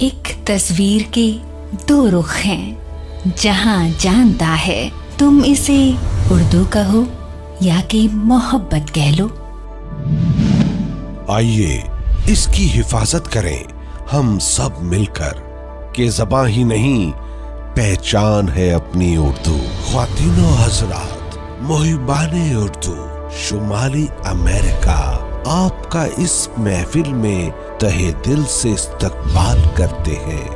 एक तस्वीर के दो रुख हैं, जहां जानता है तुम इसे उर्दू कहो या कि मोहब्बत कह लो। आइए इसकी हिफाजत करें हम सब मिलकर, के ज़बां ही नहीं पहचान है अपनी उर्दू। ख्वातीनो हजरात, मुहिबाने उर्दू शुमाली अमेरिका आपका इस महफिल में तहे दिल से इस्तकबाल करते हैं।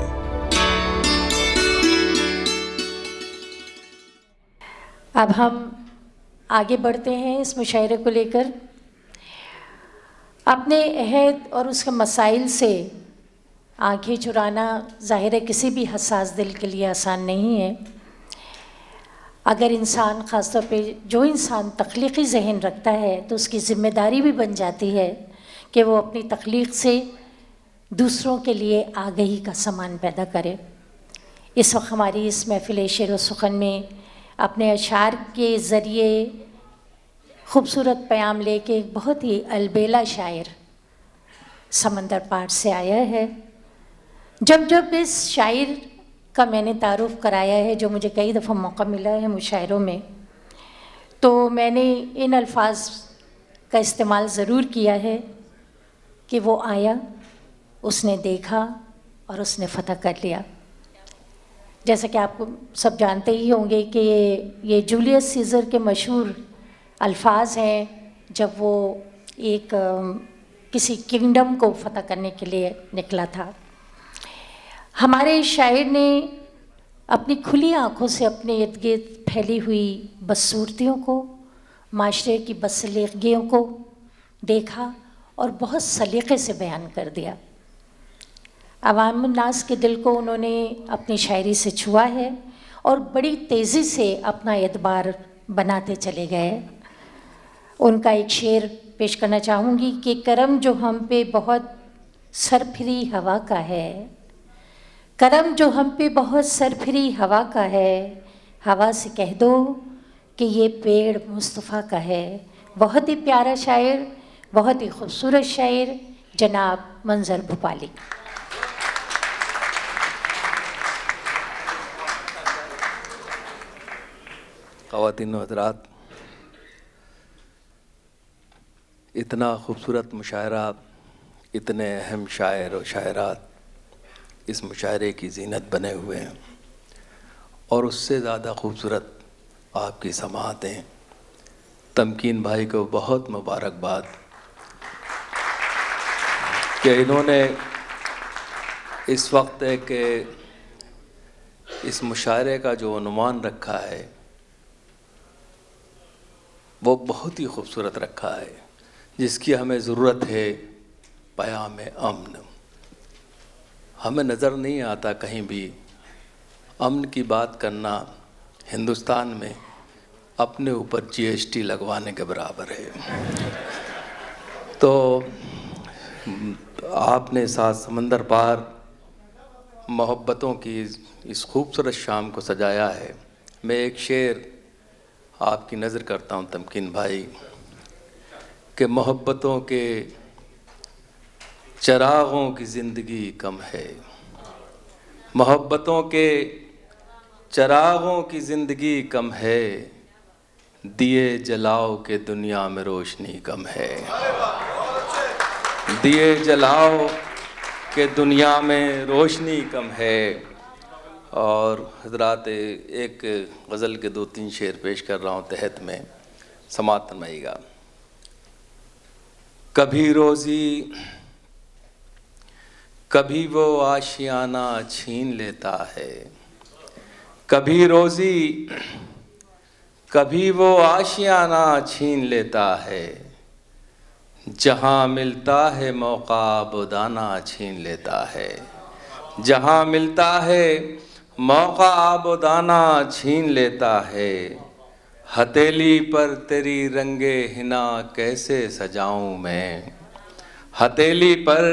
अब हम आगे बढ़ते हैं इस मुशायरे को लेकर। अपने अहद और उसके मसाइल से आंखें चुराना ज़ाहिर है किसी भी हसास दिल के लिए आसान नहीं है। अगर इंसान, ख़ास तौर पे जो इंसान तख्लीक़ी ज़हन रखता है, तो उसकी ज़िम्मेदारी भी बन जाती है कि वो अपनी तख्लीक़ से दूसरों के लिए आगाही का सामान पैदा करे। इस वक्त हमारी इस महफ़िल शेर व सुख़न में अपने अशार के ज़रिए ख़ूबसूरत प्याम लेके एक बहुत ही अलबेला शायर समंदर पार से आया है। जब जब इस शायर का मैंने तारुफ़ कराया है, जो मुझे कई दफ़ा मौका मिला है मुशायरों में, तो मैंने इन अल्फाज का इस्तेमाल ज़रूर किया है कि वो आया, उसने देखा और उसने फ़तह कर लिया। जैसा कि आपको सब जानते ही होंगे कि ये जूलियस सीज़र के मशहूर अल्फाज हैं, जब वो एक किसी किंगडम को फ़तह करने के लिए निकला था। हमारे शायर ने अपनी खुली आँखों से अपने इर्द गिर्द फैली हुई बदसूरतियों को, माशरे की बदसलीक़ियों को देखा और बहुत सलीक़े से बयान कर दिया। अवाम नास के दिल को उन्होंने अपनी शायरी से छुआ है और बड़ी तेज़ी से अपना एतबार बनाते चले गए। उनका एक शेर पेश करना चाहूँगी कि करम जो हम पे बहुत सरफिरी हवा का है, करम जो हम पे बहुत सरफिरी हवा का है, हवा से कह दो कि ये पेड़ मुस्तफ़ा का है। बहुत ही प्यारा शायर, बहुत ही खूबसूरत शायर जनाब मंज़र भोपाली। ख़वातीन हज़रात, इतना खूबसूरत मुशायरा, इतने अहम शायर और शायरात इस मुशायरे की ज़ीनत बने हुए हैं, और उससे ज़्यादा खूबसूरत आपकी समाअतें। तमकीन भाई को बहुत मुबारकबाद कि इन्होंने इस वक्त के इस मुशायरे का जो उन्वान रखा है वो बहुत ही खूबसूरत रखा है, जिसकी हमें ज़रूरत है, पयाम अमन। हमें नज़र नहीं आता कहीं भी अमन की बात करना हिंदुस्तान में अपने ऊपर GST लगवाने के बराबर है। तो आपने साथ समंदर पार मोहब्बतों की इस खूबसूरत शाम को सजाया है। मैं एक शेर आपकी नज़र करता हूँ तमकीन भाई, कि मोहब्बतों के चरागों की ज़िंदगी कम है, मोहब्बतों के चरागों की ज़िंदगी कम है, दिए जलाओ के दुनिया में रोशनी कम है, दिए जलाओ के दुनिया में रोशनी कम है। और हज़रात, एक गज़ल के 2-3 शेर पेश कर रहा हूँ तहत में, समाअत फरमाइएगा। कभी रोज़ी कभी वो आशियाना छीन लेता है, कभी रोज़ी कभी वो आशियाना छीन लेता है, जहाँ मिलता है मौका आबोदाना छीन लेता है, जहाँ मिलता है मौका आबोदाना छीन लेता है। हथेली पर तेरी रंगे हिना कैसे सजाऊं मैं, हथेली पर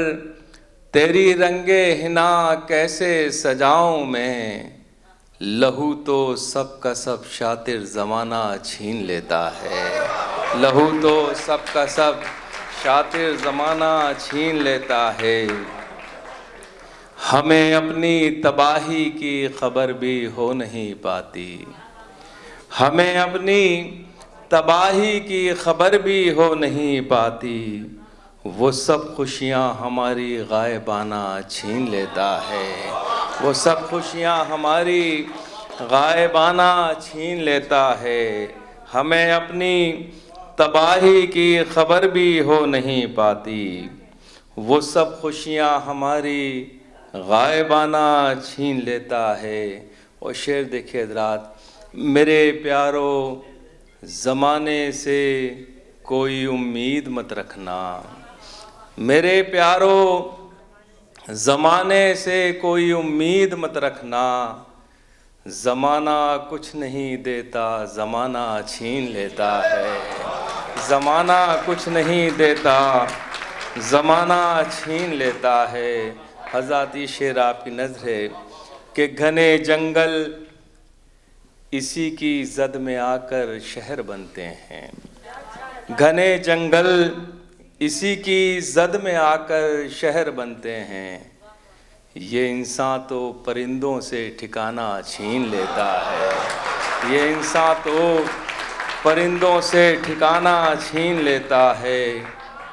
तेरी रंगे हिना कैसे सजाऊं मैं, लहू तो सब का सब शातिर ज़माना छीन लेता है, लहू तो सब का सब शातिर ज़माना छीन लेता है। हमें अपनी तबाही की खबर भी हो नहीं पाती, हमें अपनी तबाही की खबर भी हो नहीं पाती। वो सब खुशियाँ हमारी गायबाना छीन लेता है, वो सब खुशियाँ हमारी गायबाना छीन लेता है। हमें अपनी तबाही की खबर भी हो नहीं पाती, वो सब खुशियाँ हमारी गायबाना छीन लेता है। और शेर देखिए हज़रात, मेरे प्यारो ज़माने से कोई उम्मीद मत रखना, मेरे प्यारो ज़माने से कोई उम्मीद मत रखना। ज़माना कुछ नहीं देता, ज़माना छीन लेता है, ज़माना कुछ नहीं देता, ज़माना छीन लेता है। हज़रत ये शेर आपकी नज़र है कि घने जंगल इसी की जद में आकर शहर बनते हैं, घने जंगल इसी की जद में आकर शहर बनते हैं। ये इंसान तो परिंदों से ठिकाना छीन लेता है, ये इंसान तो परिंदों से ठिकाना छीन लेता है।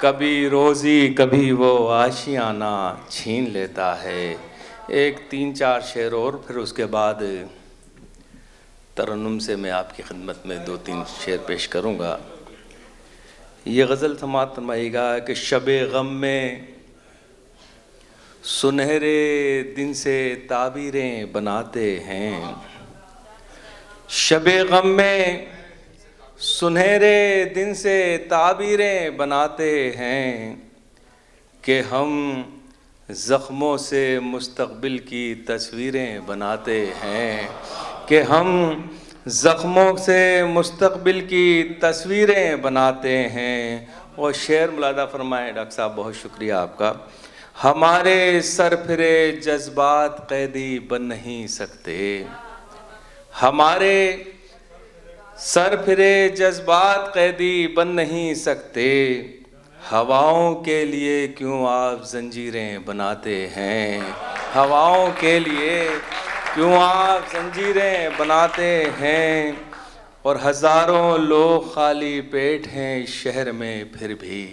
कभी रोज़ी कभी वो आशियाना छीन लेता है। एक 3-4 शेर और फिर उसके बाद तरन्नुम से मैं आपकी खिदमत में 2-3 शेर पेश करूँगा। ये गज़ल समाअत फरमाइएगा कि शबे गम में सुनहरे दिन से ताबीरें बनाते हैं, शबे गम में सुनहरे दिन से ताबीरें बनाते हैं कि हम ज़ख्मों से मुस्तक़बिल की तस्वीरें बनाते हैं, कि हम ज़ख्मों से मुस्तक़बिल की तस्वीरें बनाते हैं। और शेर मुलादा फरमाएं डॉक्टर साहब, बहुत शुक्रिया आपका। हमारे सरफिरे जज्बात कैदी बन नहीं सकते, हमारे सरफिरे जज्बात कैदी बन नहीं सकते। हवाओं के लिए क्यों आप जंजीरें बनाते हैं, हवाओं के लिए क्यों आप जंजीरें बनाते हैं। और हज़ारों लोग खाली पेट हैं इस शहर में फिर भी,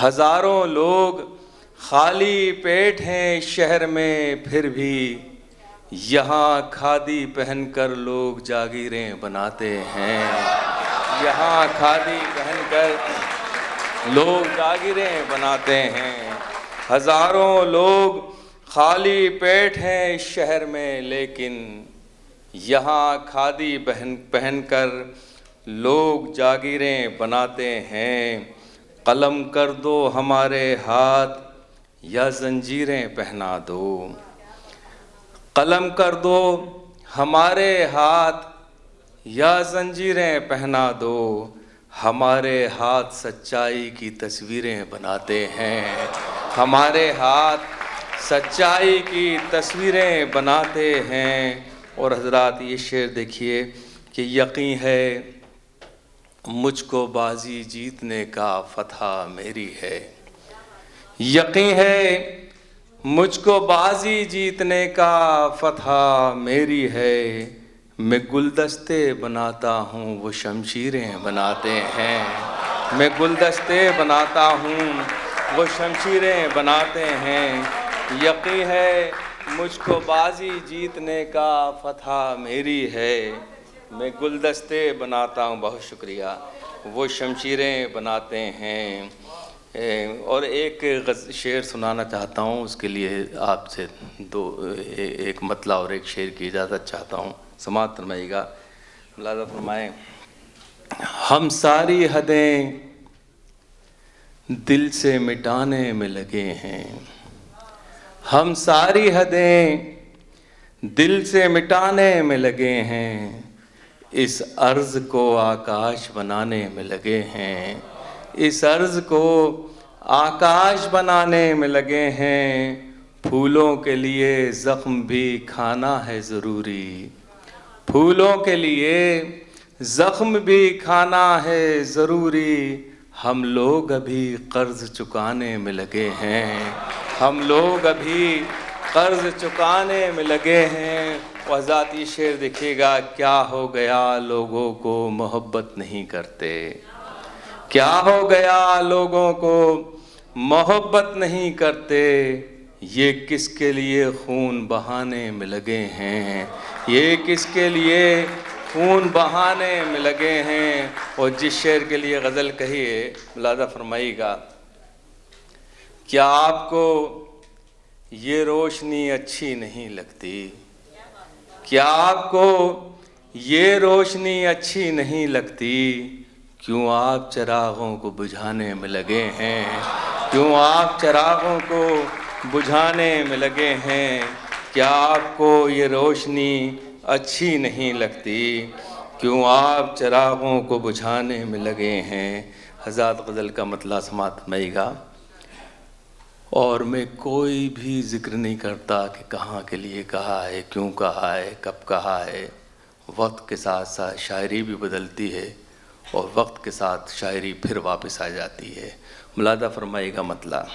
हज़ारों लोग खाली पेट हैं इस शहर में फिर भी। यहाँ खादी पहनकर लोग जागीरें बनाते हैं, यहाँ खादी पहनकर लोग जागीरें बनाते हैं। हज़ारों लोग खाली पेट हैं इस शहर में, लेकिन यहाँ खादी पहनकर लोग जागीरें बनाते हैं। कलम कर दो हमारे हाथ या जंजीरें पहना दो, कलम कर दो हमारे हाथ या जंजीरें पहना दो। हमारे हाथ सच्चाई की तस्वीरें बनाते हैं, हमारे हाथ सच्चाई की तस्वीरें बनाते हैं। और हज़रात ये शेर देखिए कि यकीन है मुझको बाजी जीतने का फतह मेरी है, यकीन है मुझको बाजी जीतने का फतह मेरी है। मैं गुलदस्ते बनाता हूँ वो शमशीरें बनाते हैं, मैं गुलदस्ते बनाता हूँ वो शमशीरें बनाते हैं। यकीन है मुझको बाजी जीतने का फतह मेरी है, मैं गुलदस्ते बनाता हूँ, बहुत शुक्रिया, वो शमशीरें बनाते हैं। और एक शेर सुनाना चाहता हूँ, उसके लिए आपसे एक मतला और एक शेर की इजाज़त चाहता हूँ, समाअत फरमाइएगा। मुलाज़ा फरमाएं। हम सारी हदें दिल से मिटाने में लगे हैं, हम सारी हदें दिल से मिटाने में लगे हैं। इस अर्ज़ को आकाश बनाने में लगे हैं, इस अर्ज़ को आकाश बनाने में लगे हैं। फूलों के लिए ज़ख्म भी खाना है ज़रूरी, फूलों के लिए ज़ख्म भी खाना है ज़रूरी। हम लोग अभी कर्ज़ चुकाने में लगे हैं, हम लोग अभी कर्ज चुकाने में लगे हैं। वह ज़ाती शेर देखिएगा, क्या हो गया लोगों को मोहब्बत नहीं करते, क्या हो गया लोगों को मोहब्बत नहीं करते, ये किसके लिए खून बहाने में लगे हैं, ये किसके लिए खून बहाने में लगे हैं। और जिस शेर के लिए गज़ल कही है, मुलाज़ा फरमाइएगा, क्या आपको ये रोशनी अच्छी नहीं लगती, क्या आपको ये रोशनी अच्छी नहीं लगती, क्यों आप चिरागों को बुझाने में लगे हैं, क्यों आप चिरागों को बुझाने में लगे हैं। क्या आपको ये रोशनी अच्छी नहीं लगती, क्यों आप चिरागों को बुझाने में लगे हैं। हज़रत गज़ल का मतलब समात फरमाइएगा। और मैं कोई भी जिक्र नहीं करता कि कहाँ के लिए कहा है, क्यों कहा है, कब कहा है। वक्त के साथ साथ शायरी भी बदलती है और वक्त के साथ शायरी फिर वापस आ जाती है। मुलादा फरमाइएगा मतलब,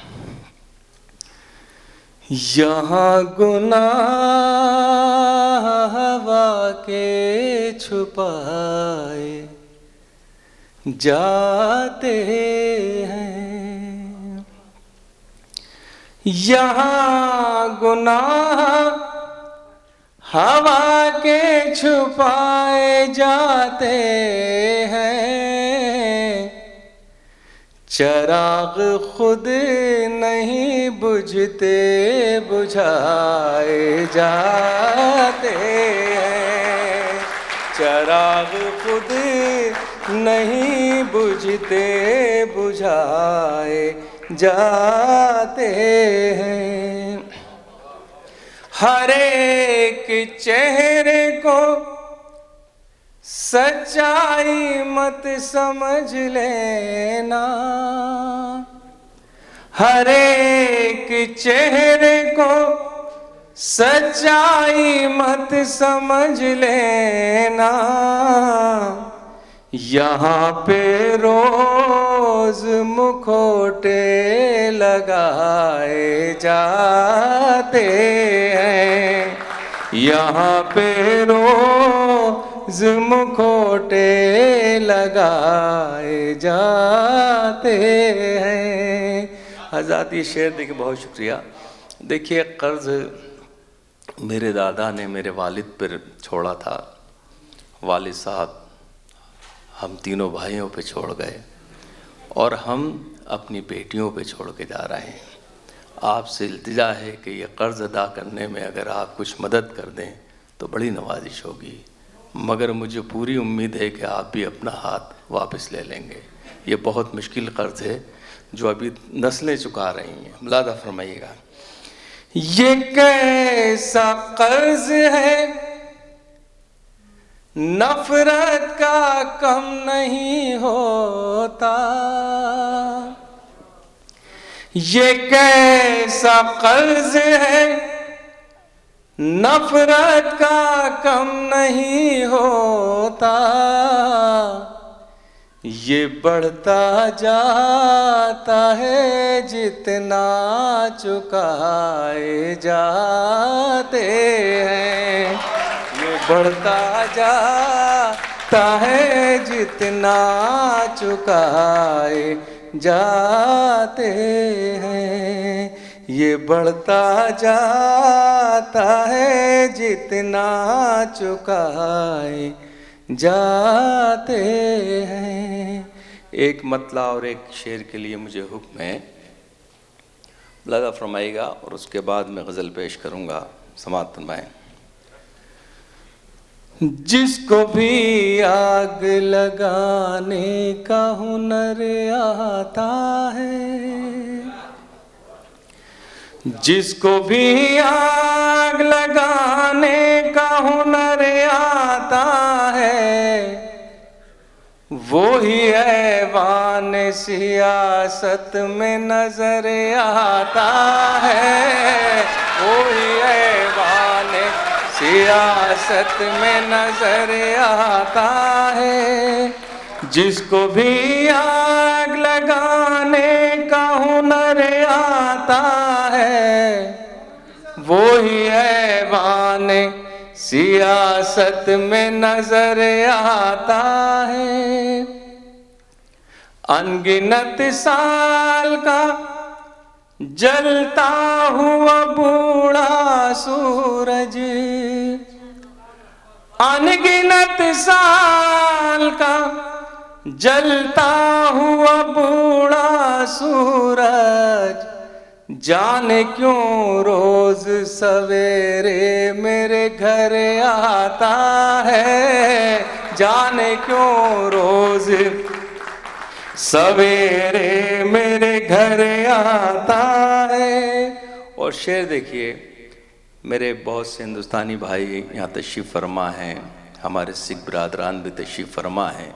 यहाँ गुनाह हवा के छुपाए जाते हैं, यहाँ गुनाह हवा के छुपाए जाते हैं, चिराग खुद नहीं बुझते बुझाए जाते हैं, चिराग खुद नहीं बुझते बुझाए जाते हैं। हर एक चेहरे को सच्चाई मत समझ लेना, हर एक चेहरे को सच्चाई मत समझ लेना, यहाँ पे रोज मुखौटे लगाए जाते हैं, यहाँ पे रोज मुखौटे लगाए जाते हैं। हज़रत ये शेर देखिए, बहुत शुक्रिया। देखिए, कर्ज़ मेरे दादा ने मेरे वालिद पर छोड़ा था। वालिद साहब हम तीनों भाइयों पे छोड़ गए और हम अपनी बेटियों पे छोड़ के जा रहे हैं। आपसे इल्तिजा है कि ये कर्ज़ अदा करने में अगर आप कुछ मदद कर दें तो बड़ी नवाजिश होगी, मगर मुझे पूरी उम्मीद है कि आप भी अपना हाथ वापस ले लेंगे। ये बहुत मुश्किल कर्ज़ है जो अभी नस्लें चुका रही हैं। मुलादा फरमाइएगा, ये कैसा कर्ज़ है नफ़रत का कम नहीं होता, ये कैसा कर्ज़ है नफ़रत का कम नहीं होता, ये बढ़ता जाता है जितना चुकाए जाते हैं, ये बढ़ता जाता है जितना चुकाए जाते हैं, ये बढ़ता जाता है जितना चुकाए जाते हैं। एक मतला और एक शेर के लिए मुझे हुक्म है, लगा फरमाइएगा और उसके बाद मैं गज़ल पेश करूँगा। समाअत फरमाएं। जिसको भी आग लगाने का हुनर आता है, जिसको भी आग लगाने का हुनर आता है, वो ही ऐवान सियासत में नजर आता है, वो ही ऐवान सियासत में नजर आता है। जिसको भी आग लगाने का हुनर आता है, वो ही ऐवान सियासत में नजर आता है। अनगिनत साल का जलता हुआ बूढ़ा सूरज, अनगिनत साल का जलता हुआ बूढ़ा सूरज, जाने क्यों रोज सवेरे मेरे घर आता है, जाने क्यों रोज सवेरे मेरे घर आता है। और शेर देखिए, मेरे बहुत से हिंदुस्तानी भाई यहाँ तशरीफ़ फरमा हैं, हमारे सिख बिरादरान भी तशरीफ़ फरमा हैं।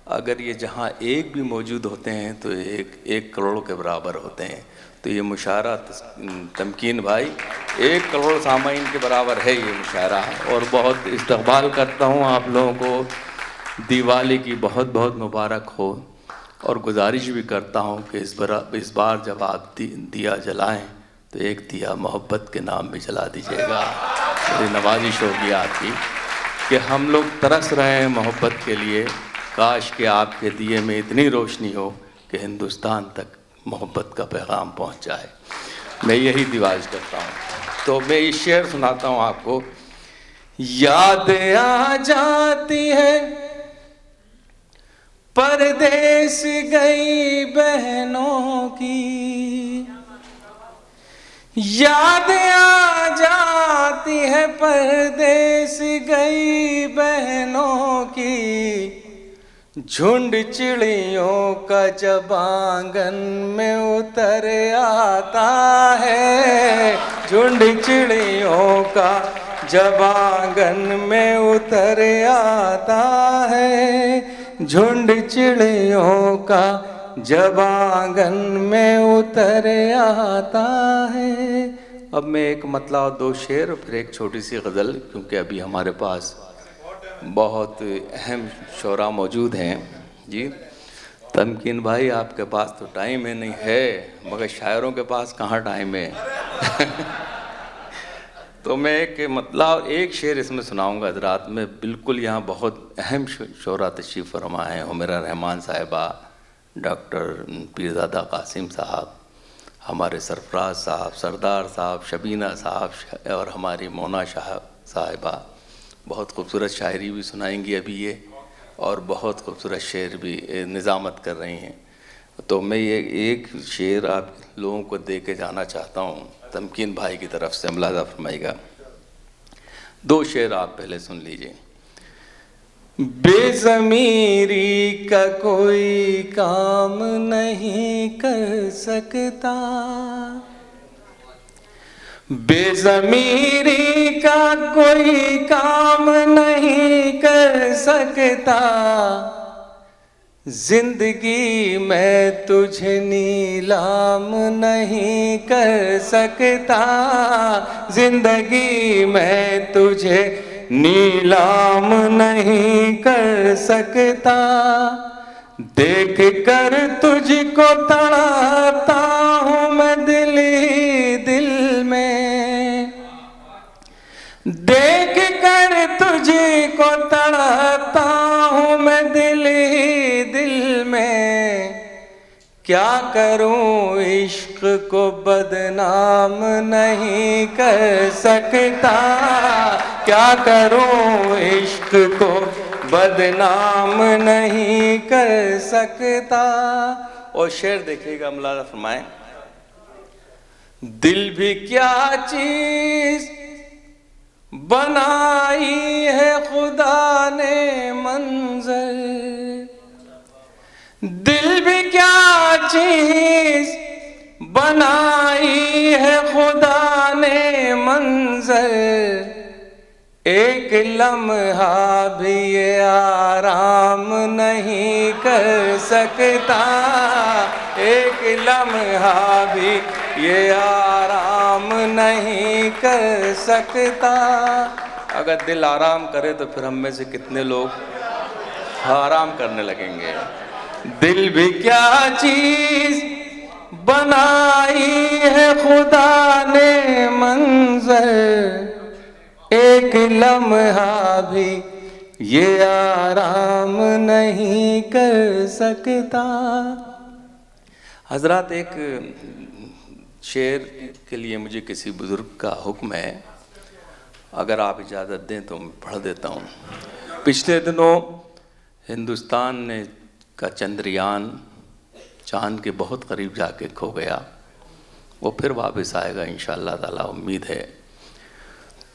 अगर ये जहाँ एक भी मौजूद होते हैं तो एक करोड़ के बराबर होते हैं। तो ये मुशायरा तमकीन भाई 1 करोड़ सामाइन के बराबर है ये मुशायरा। और बहुत इस्तकबाल करता हूँ आप लोगों को, दिवाली की बहुत बहुत मुबारक हो। और गुजारिश भी करता हूँ कि इस बार जब आप दिया जलाएं तो एक दिया मोहब्बत के नाम भी जला दीजिएगा। मेरी नवाजिश होगी आपकी कि हम लोग तरस रहे हैं मोहब्बत के लिए। काश कि आपके दिए में इतनी रोशनी हो कि हिंदुस्तान तक मोहब्बत का पैगाम पहुंच जाए। मैं यही दिवाज करता हूं। तो मैं इस शेर सुनाता हूं आपको। याद आ जाती है परदेस गई बहनों की, याद आ जाती है परदेस गई बहनों की, झुंड चिड़ियों का जब आंगन में उतर आता है, झुंड चिड़ियों का जब आंगन में उतर आता है, झुंड चिड़ियों का जब आंगन में उतर आता है। अब मैं एक मतला और 2 शेर फिर एक छोटी सी गज़ल, क्योंकि अभी हमारे पास बहुत अहम शोरा मौजूद हैं। जी तमकीन भाई, आपके पास तो टाइम है नहीं है, मगर शायरों के पास कहाँ टाइम है। तो मैं एक मतला और एक शेर इसमें सुनाऊंगा हज़रात। में बिल्कुल यहाँ बहुत अहम शोरा तशरीफ़ फरमा है, हुमैरा रहमान साहिबा, डॉक्टर पीरज़ादा कासिम साहब, हमारे सरफराज साहब, सरदार साहब, शबीना साहब और हमारी मोना साहिबा बहुत खूबसूरत शायरी भी सुनाएंगी अभी ये, और बहुत खूबसूरत शेर भी निज़ामत कर रही हैं। तो मैं ये एक शेर आप लोगों को दे के जाना चाहता हूँ तमकीन भाई की तरफ से, मुलाज़ा फरमाइएगा। 2 शेर आप पहले सुन लीजिए। बेज़मीरी का कोई काम नहीं कर सकता, बेज़मीरी का कोई काम नहीं कर सकता, जिंदगी में तुझे नीलाम नहीं कर सकता, जिंदगी में तुझे नीलाम नहीं कर सकता, देख कर तुझको तड़पता हूँ मैं दिल ही दिल में, देख कर तुझको तड़पता हूँ मैं दिल ही दिल में, क्या करूँ इश्क को बदनाम नहीं कर सकता, क्या करूँ इश्क को बदनाम नहीं कर सकता। और शेर देखिएगा, मुलाज़ा फरमाएं। दिल भी क्या चीज बनाई है खुदा ने मंजर, दिल भी क्या चीज बनाई है खुदा ने मंजर, एक लम्हा भी ये आराम नहीं कर सकता, एक लम्हा भी ये आराम नहीं कर सकता। अगर दिल आराम करे तो फिर हम में से कितने लोग आराम करने लगेंगे। दिल भी क्या चीज बनाई है खुदा ने मंजर, एक लम्हा भी ये आराम नहीं कर सकता। हजरत, एक शेर के लिए मुझे किसी बुजुर्ग का हुक्म है, अगर आप इजाज़त दें तो मैं पढ़ देता हूँ। पिछले दिनों हिंदुस्तान ने का चंद्रयान चाँद के बहुत करीब जाके खो गया, वो फिर वापस आएगा इंशाअल्लाह ताला, उम्मीद है।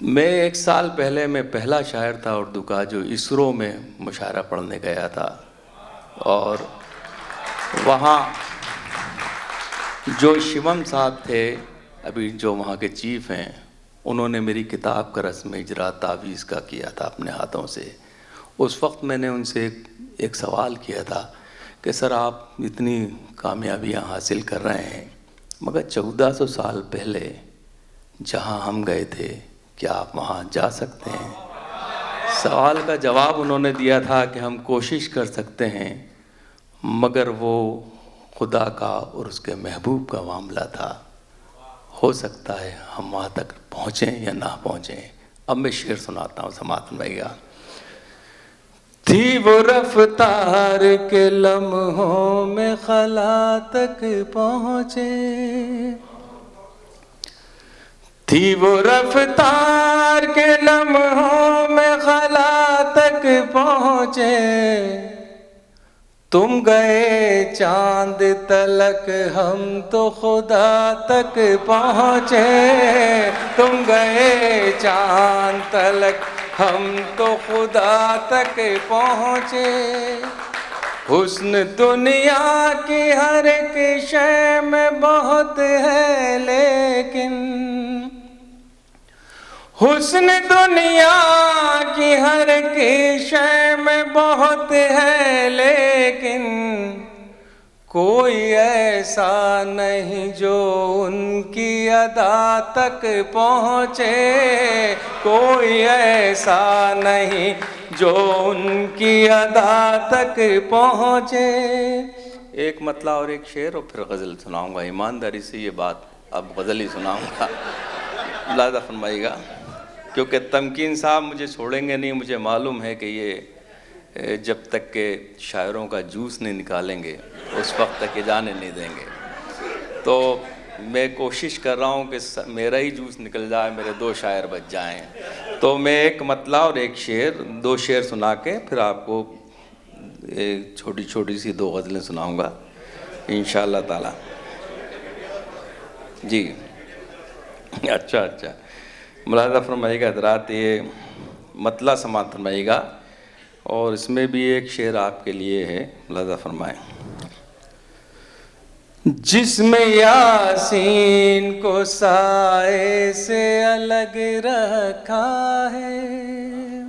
मैं 1 साल पहले मैं पहला शायर था उर्दू का जो इसरो में मुशायरा पढ़ने गया था, और वहाँ जो शिवम साहब थे, अभी जो वहाँ के चीफ हैं, उन्होंने मेरी किताब का रस्म इजरा तावीज़ का किया था अपने हाथों से। उस वक्त मैंने उनसे एक सवाल किया था कि सर आप इतनी कामयाबियाँ हासिल कर रहे हैं, मगर 1400 साल पहले जहाँ हम गए थे क्या आप वहाँ जा सकते हैं? सवाल का जवाब उन्होंने दिया था कि हम कोशिश कर सकते हैं, मगर वो खुदा का और उसके महबूब का मामला था, हो सकता है हम वहाँ तक पहुँचें या ना पहुँचें। अब मैं शेर सुनाता हूँ, समात भैया। थी वो रफ्तार के लम्हों में खला तक पहुँचे, थी वो रफ्तार के लम्हों में खला तक पहुँचे, तुम गए चांद तलक हम तो खुदा तक पहुँचे, तुम गए चांद तलक हम तो खुदा तक पहुँचे। हुस्न दुनिया की हर एक शय में बहुत है, लेकिन हुस्न दुनिया की हर एक शय में बहुत है, लेकिन कोई ऐसा नहीं जो उनकी अदा तक पहुँचे, कोई ऐसा नहीं जो उनकी अदा तक पहुँचे। एक मतला और एक शेर और फिर गज़ल सुनाऊंगा। ईमानदारी से ये बात अब गज़ल ही सुनाऊंगा, लाज़ा फरमाइएगा, क्योंकि तमकीन साहब मुझे छोड़ेंगे नहीं। मुझे मालूम है कि ये जब तक के शायरों का जूस नहीं निकालेंगे उस वक्त तक ये जाने नहीं देंगे। तो मैं कोशिश कर रहा हूँ कि मेरा ही जूस निकल जाए, मेरे 2 शायर बच जाएं। तो मैं एक मतला और एक शेर, 2 शेर सुना के फिर आपको एक छोटी छोटी सी 2 गज़लें सुनाऊँगा इंशाअल्लाह ताला। जी अच्छा, मुलाज़ा फरमाइएगा हज़रात, ये मतला समात फरमाइएगा, और इसमें भी एक शेर आपके लिए है, मुलाज़ा फरमाएं। जिसमें यासीन को साए से अलग रखा है,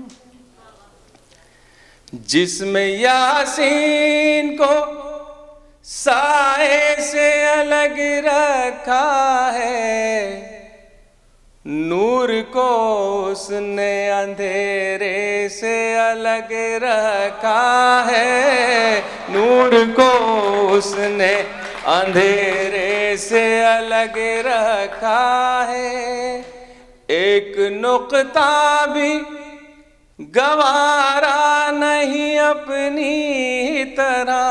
जिसमें यासीन को साए से अलग रखा है, नूर को उसने अंधेरे से अलग रखा है, नूर को उसने अंधेरे से अलग रखा है। एक नुक्ता भी गवारा नहीं अपनी तरह,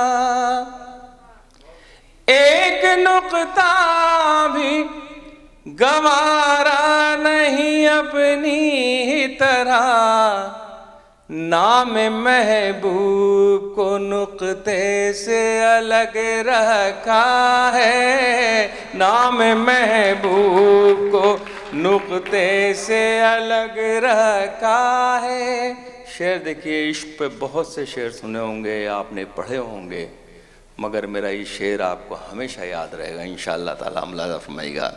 एक नुक्ता भी गवारा नहीं अपनी तरह, नाम महबूब को नुक्ते से अलग रखा है, नाम महबूब को नुक्ते से अलग रखा है। शेर देखिए, इश्क पे बहुत से शेर सुने होंगे, आपने पढ़े होंगे, मगर मेरा ये शेर आपको हमेशा याद रहेगा इंशाअल्लाह ताला। मुलाज़ा फरमाइएगा।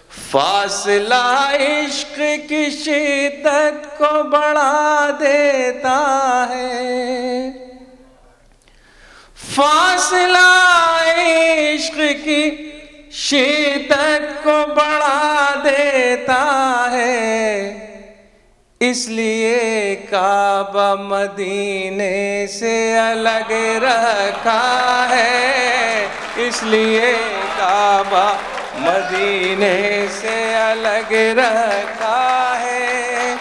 फासला इश्क की शिद्दत को बढ़ा देता है, फासला इश्क की शिद्दत को बढ़ा देता है, इसलिए काबा मदीने से अलग रखा है, इसलिए काबा मदीने से अलग रखा है।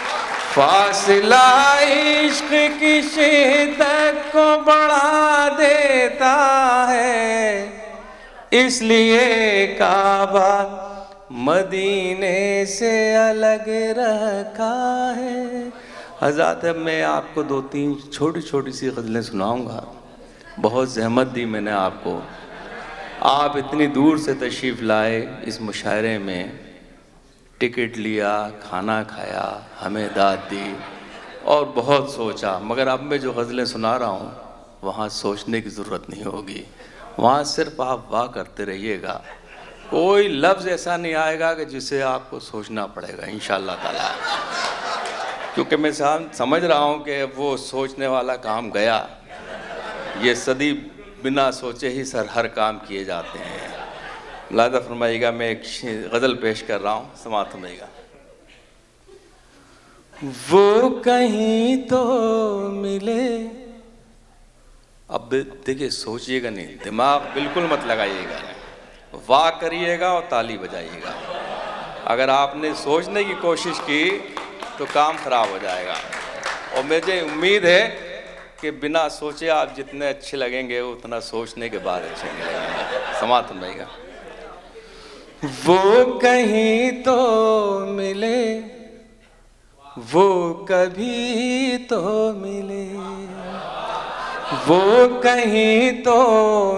फासला इश्क की शिद्दत को बढ़ा देता है, इसलिए काबा मदीने से अलग रखा है। हज़रत अब मैं आपको 2-3 छोटी छोटी सी गज़लें सुनाऊंगा। बहुत ज़हमत दी मैंने आपको, आप इतनी दूर से तशरीफ़ लाए, इस मुशायरे में टिकट लिया, खाना खाया, हमें दाद दी और बहुत सोचा। मगर अब मैं जो गज़लें सुना रहा हूँ वहाँ सोचने की ज़रूरत नहीं होगी, वहाँ सिर्फ आप वाह करते रहिएगा। कोई लफ्ज़ ऐसा नहीं आएगा कि जिसे आपको सोचना पड़ेगा इंशाअल्लाह ताला, क्योंकि मैं समझ रहा हूँ कि वो सोचने वाला काम गया। ये सदी बिना सोचे ही सर हर काम किए जाते हैं। मुलाहिज़ा फरमाइएगा, मैं एक गज़ल पेश कर रहा हूँ, समाअत फरमाइएगा। वो कहीं तो मिले, अब देखिए सोचिएगा नहीं, दिमाग बिल्कुल मत लगाइएगा, वाह करिएगा और ताली बजाइएगा। अगर आपने सोचने की कोशिश की तो काम ख़राब हो जाएगा। और मुझे उम्मीद है कि बिना सोचे आप जितने अच्छे लगेंगे उतना सोचने के बाद अच्छे नहीं लगेंगे। समाअत फरमाइएगा। वो कहीं तो मिले, वो कभी तो मिले, वो कहीं तो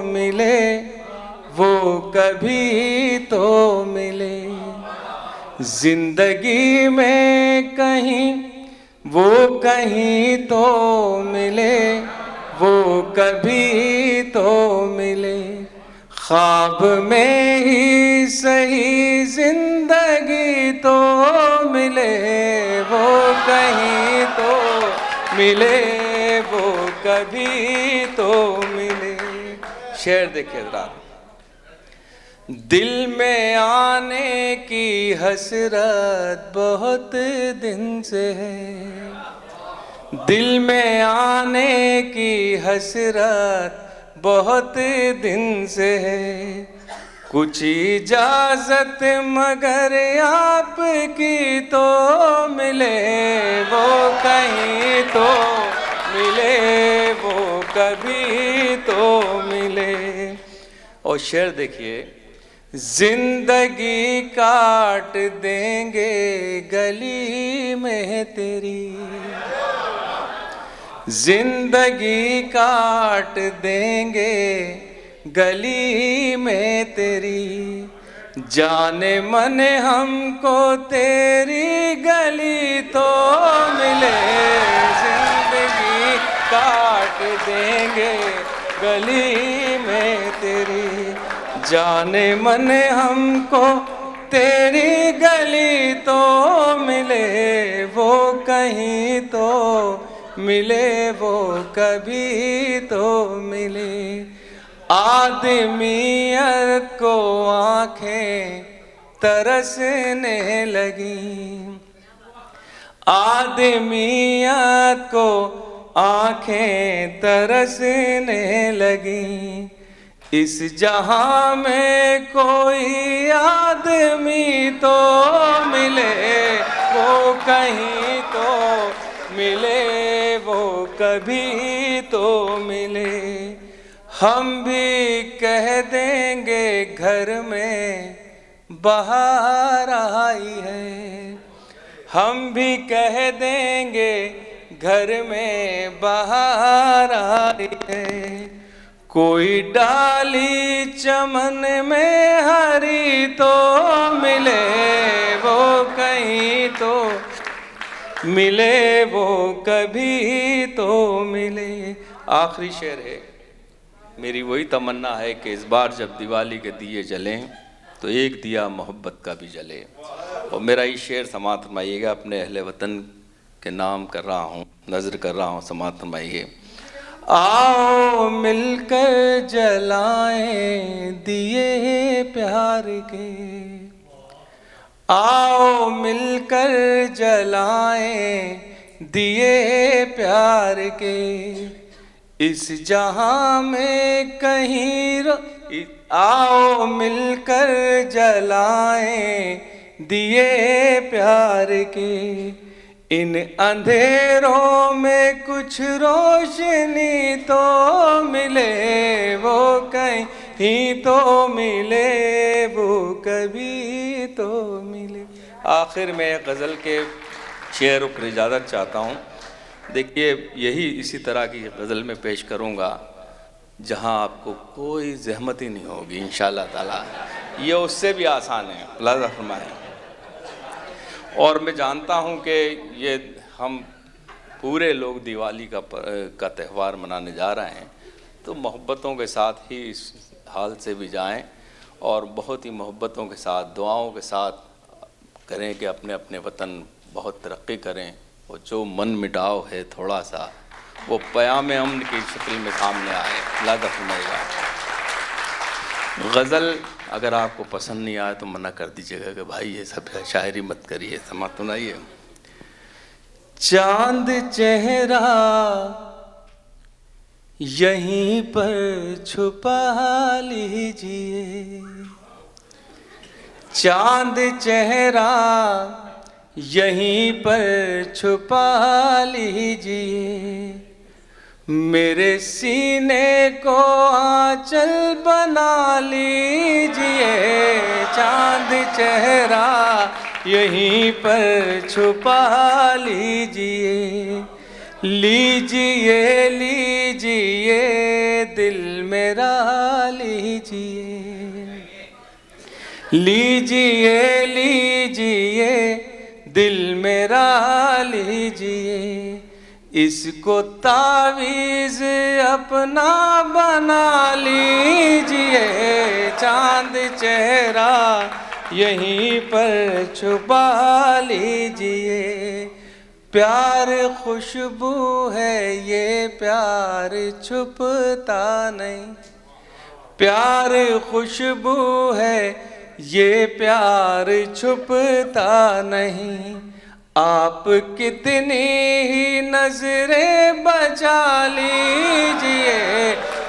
मिले, वो कभी तो मिले, जिंदगी में कहीं वो कहीं तो मिले, वो कभी तो मिले, ख्वाब में ही सही जिंदगी तो मिले, वो कहीं तो मिले, वो कभी तो मिले। शेर देखिए जरा। दिल में आने की हसरत बहुत दिन से है, दिल में आने की हसरत बहुत दिन से है, कुछ इजाज़त मगर आपकी तो मिले, वो कहीं तो मिले, वो कभी तो मिले। और शेर देखिए। जिंदगी काट देंगे गली में तेरी, जिंदगी काट देंगे गली में तेरी, जाने मन हमको तेरी गली तो मिले, जिंदगी काट देंगे गली में तेरी, जाने मन हमको तेरी गली तो मिले, वो कहीं तो मिले, वो कभी तो मिले। आदमियत को आँखें तरसने लगी, आदमियत को आँखें तरसने लगी, इस जहां में कोई आदमी तो मिले, वो कहीं तो मिले, वो कभी तो मिले। हम भी कह देंगे घर में बहार आई है, हम भी कह देंगे घर में बहार आई है, कोई डाली चमन में हरी तो मिले, वो कहीं तो मिले, वो कभी तो मिले। आखिरी शेर है। मेरी वही तमन्ना है कि इस बार जब दिवाली के दिए जलें तो एक दिया मोहब्बत का भी जले। और मेरा ये शेर समाअत फरमाइएगा, अपने अहले वतन के नाम कर रहा हूँ, नज़र कर रहा हूँ, समाअत फरमाइए। आओ मिलकर जलाएं दिए प्यार के, आओ मिलकर जलाएं दिए प्यार के, इस जहां में कहीं आओ मिलकर जलाएं दिए प्यार के, इन अंधेरों में कुछ रोशनी तो मिले, वो कहीं तो मिले, वो कभी तो मिले। आखिर में गज़ल के शेर पर इजाज़त चाहता हूँ। देखिए यही इसी तरह की गज़ल में पेश करूँगा जहाँ आपको कोई ज़हमत ही नहीं होगी इंशाअल्लाह ताला। ये उससे भी आसान है, प्लाज़ा फरमाएं। और मैं जानता हूँ कि ये हम पूरे लोग दिवाली का त्यौहार मनाने जा रहे हैं, तो मोहब्बतों के साथ ही इस हाल से भी जाएं और बहुत ही मोहब्बतों के साथ, दुआओं के साथ करें कि अपने अपने वतन बहुत तरक्की करें और जो मन मिटाव है थोड़ा सा वो क़याम अमन की शक्ल में सामने आए। लादा फरमाएगा। गज़ल अगर आपको पसंद नहीं आए तो मना कर दीजिएगा कि भाई ये सब शायरी मत करिए, समा सुनाइए। चांद चेहरा यहीं पर छुपा लीजिए, चांद चेहरा यहीं पर छुपा लीजिए, मेरे सीने को आंचल बना लीजिए, चांद चेहरा यहीं पर छुपा लीजिए, लीजिए लीजिए दिल मेरा लीजिए, लीजिए लीजिए दिल मेरा लीजिए, इसको तावीज़ अपना बना लीजिए, चांद चेहरा यहीं पर छुपा लीजिए, प्यार खुशबू है ये प्यार छुपता नहीं, प्यार खुशबू है ये प्यार छुपता नहीं, आप कितनी ही नजरें बचा लीजिए,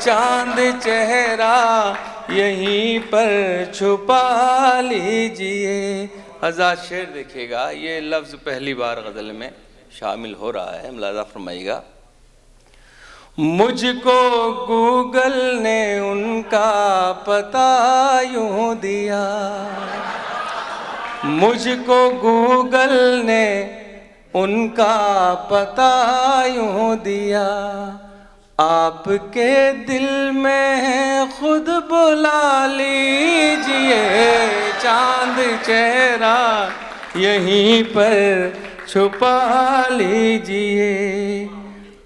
चांद चेहरा यहीं पर छुपा लीजिए। आज़ाद शेर देखिएगा, ये लफ्ज़ पहली बार गज़ल में शामिल हो रहा है, मुलाज़ा फरमाइएगा। मुझको गूगल ने उनका पता यूं दिया, मुझको गूगल ने उनका पता यूं दिया, आपके दिल में है खुद बुला लीजिए, चांद चेहरा यहीं पर छुपा लीजिए,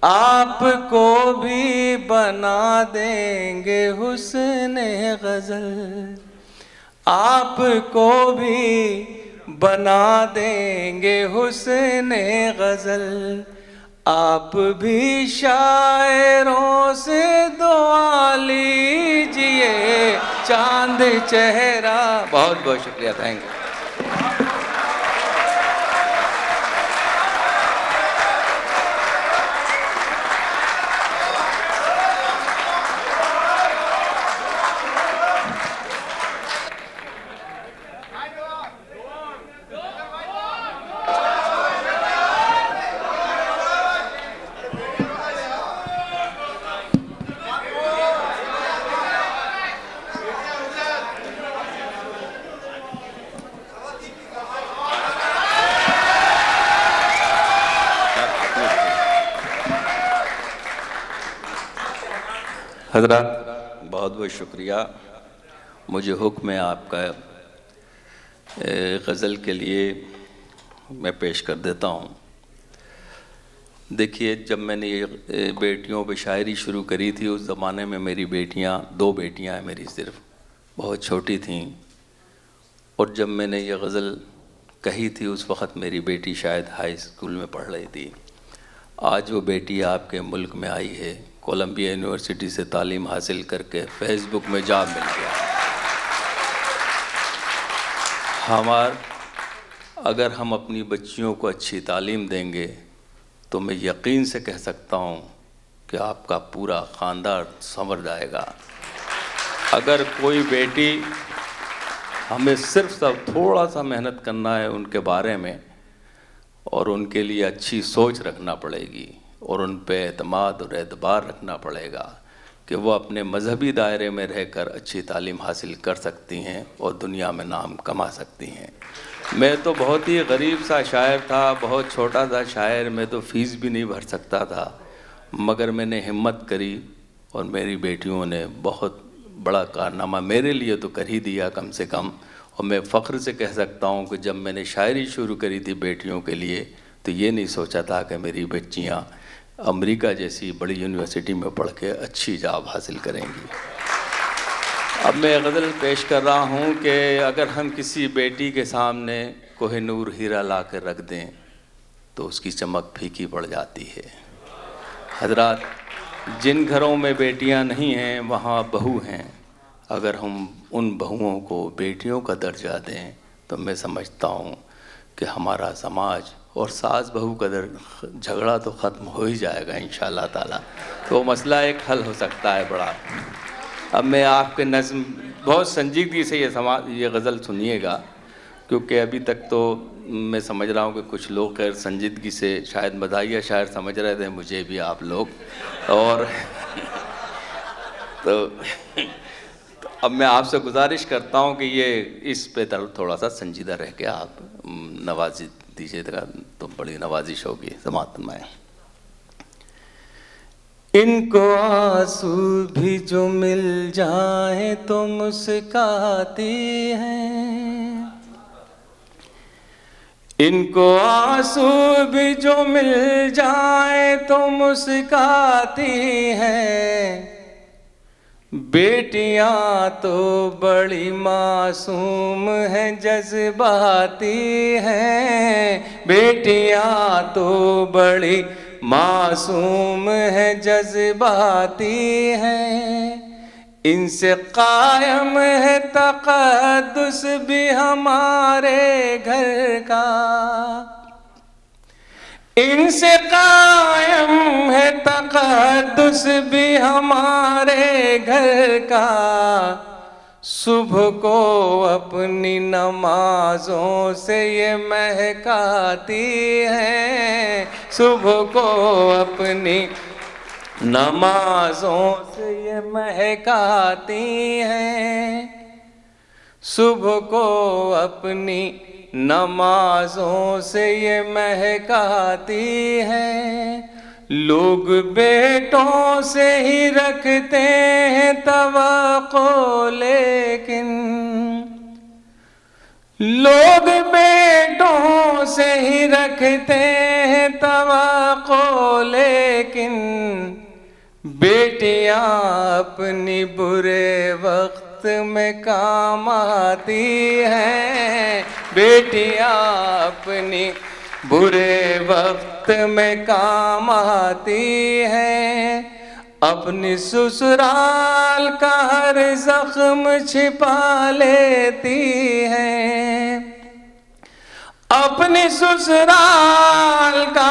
आपको भी बना देंगे हुस्ने गज़ल, आपको भी बना देंगे हुस्ने गज़ल, आप भी शायरों से दुआ लीजिए, चांद चेहरा। बहुत बहुत शुक्रिया, थैंक यू। हज़रात बहुत बहुत शुक्रिया। मुझे हुक्म है आपका गज़ल के लिए मैं पेश कर देता हूँ। देखिए, जब मैंने ये बेटियों पे शायरी शुरू करी थी, उस ज़माने में मेरी बेटियाँ, 2 बेटियाँ हैं मेरी, सिर्फ बहुत छोटी थीं, और जब मैंने ये गज़ल कही थी उस वक़्त मेरी बेटी शायद हाई स्कूल में पढ़ रही थी। आज वो बेटी आपके मुल्क में आई है, कोलंबिया यूनिवर्सिटी से तालीम हासिल करके फेसबुक में जॉब मिल गया। अगर हम अपनी बच्चियों को अच्छी तालीम देंगे तो मैं यकीन से कह सकता हूँ कि आपका पूरा ख़ानदान संवर जाएगा। अगर कोई बेटी, हमें सिर्फ सब थोड़ा सा मेहनत करना है उनके बारे में, और उनके लिए अच्छी सोच रखना पड़ेगी, और उन पे एतमाद और एतबार रखना पड़ेगा कि वो अपने मजहबी दायरे में रहकर अच्छी तालीम हासिल कर सकती हैं और दुनिया में नाम कमा सकती हैं। मैं तो बहुत ही गरीब सा शायर था, बहुत छोटा सा शायर, मैं तो फ़ीस भी नहीं भर सकता था, मगर मैंने हिम्मत करी और मेरी बेटियों ने बहुत बड़ा कारनामा मेरे लिए तो कर ही दिया कम से कम। और मैं फ़ख्र से कह सकता हूँ कि जब मैंने शायरी शुरू करी थी बेटियों के लिए, तो ये नहीं सोचा था कि मेरी बच्चियाँ अमेरिका जैसी बड़ी यूनिवर्सिटी में पढ़ के अच्छी जॉब हासिल करेंगी। अब मैं गज़ल पेश कर रहा हूँ कि अगर हम किसी बेटी के सामने कोहिनूर हीरा ला कर रख दें तो उसकी चमक फीकी पड़ जाती है। हज़रात, जिन घरों में बेटियाँ नहीं हैं वहाँ बहू हैं। अगर हम उन बहुओं को बेटियों का दर्जा दें तो मैं समझता हूँ कि हमारा समाज और सास बहू का झगड़ा तो ख़त्म हो ही जाएगा इंशाअल्लाह ताला। तो मसला एक हल हो सकता है बड़ा। अब मैं आपके नज़्म बहुत संजीदगी से ये गज़ल सुनिएगा, क्योंकि अभी तक तो मैं समझ रहा हूँ कि कुछ लोग खैर संजीदगी से शायद मदाहिया शायर समझ रहे थे, मुझे भी आप लोग, और तो अब मैं आपसे गुजारिश करता हूँ कि ये इस पे थोड़ा सा संजीदा रह के आप नवाजी दीजिएगा तो बड़ी नवाजिश होगी। समाअत में इनको आंसू भी जो मिल जाए तो मुस्काती हैं, इनको आंसू भी जो मिल जाए तो मुस्काती हैं। बेटियां तो बड़ी मासूम हैं, जज्बाती हैं। बेटियां तो बड़ी मासूम है, जज्बाती हैं। इनसे कायम है तक़द्दुस भी हमारे घर का, इनसे कायम है तक़द्दुस भी हमारे घर का। सुबह को अपनी नमाजों से ये महकाती हैं, सुबह को अपनी नमाजों से ये महकाती हैं। सुबह को अपनी नमाजों से ये महकाती हैं। लोग बेटों से ही रखते हैं तवक्को, लेकिन लोग बेटों से ही रखते हैं तवक्को, लेकिन बेटियां अपनी बुरे वक्त में काम आती हैं। बेटियां अपनी बुरे वक्त में काम आती हैं। अपनी ससुराल का हर जख्म छिपा लेती हैं, अपनी ससुराल का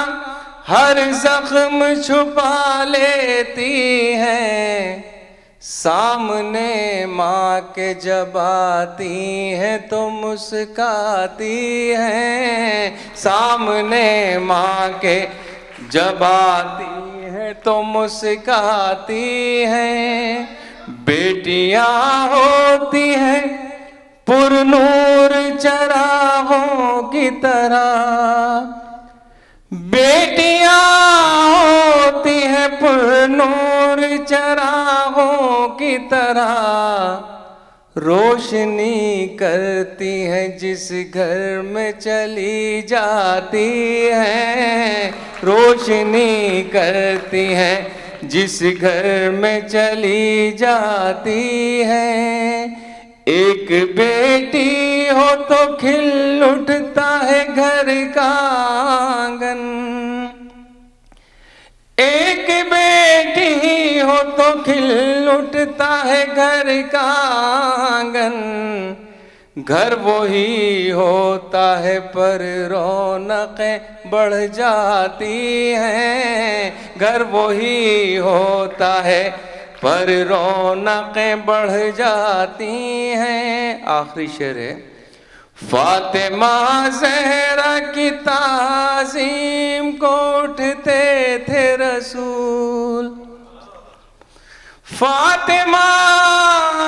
हर जख्म छुपा लेती हैं। सामने माँ के जब आती हैं तो मुस्काती हैं। सामने माँ के जब आती हैं तो मुस्काती हैं। बेटियाँ होती हैं पुरनूर चरागों की तरह, बेटियाँ होती हैं पुरनूर चरागों की तरह। रोशनी करती हैं जिस घर में चली जाती हैं, रोशनी करती हैं जिस घर में चली जाती हैं। एक बेटी हो तो खिल उठता है घर का आंगन, एक बेटी हो तो खिल उठता है घर का आंगन। घर वही होता है पर रौनकें बढ़ जाती हैं। घर वही होता है पर रौनकें बढ़ जाती हैं। आखिरी शेर है, फातिमा ज़हरा की ताज़ीम को उठते थे रसूल। फातिमा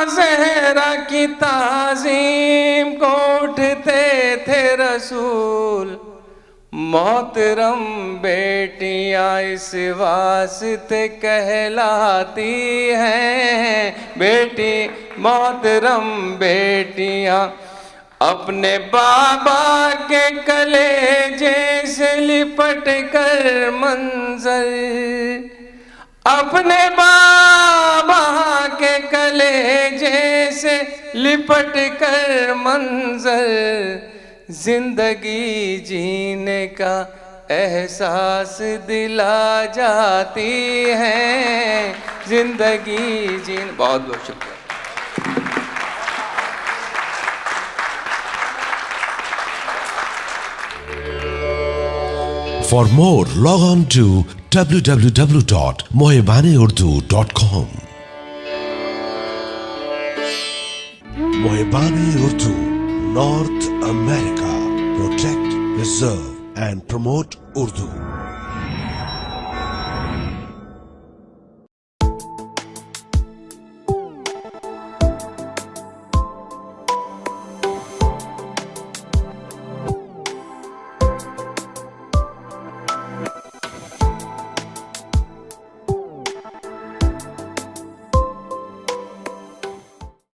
ज़हरा की ताज़ीम को उठते थे रसूल। मोहतरम बेटियां इस वास्ते कहलाती हैं। बेटी मोहतरम बेटियां अपने बाबा के कलेजे से लिपट कर मंजर, अपने बाबा के कलेजे से लिपट कर मंजर, जिंदगी जीने का एहसास दिला जाती है। जिंदगी जीने, बहुत बहुत शुक्रिया। For more, log on to www.mohibaneurdu.com. Mohibane Urdu, North America. Protect, preserve and promote Urdu.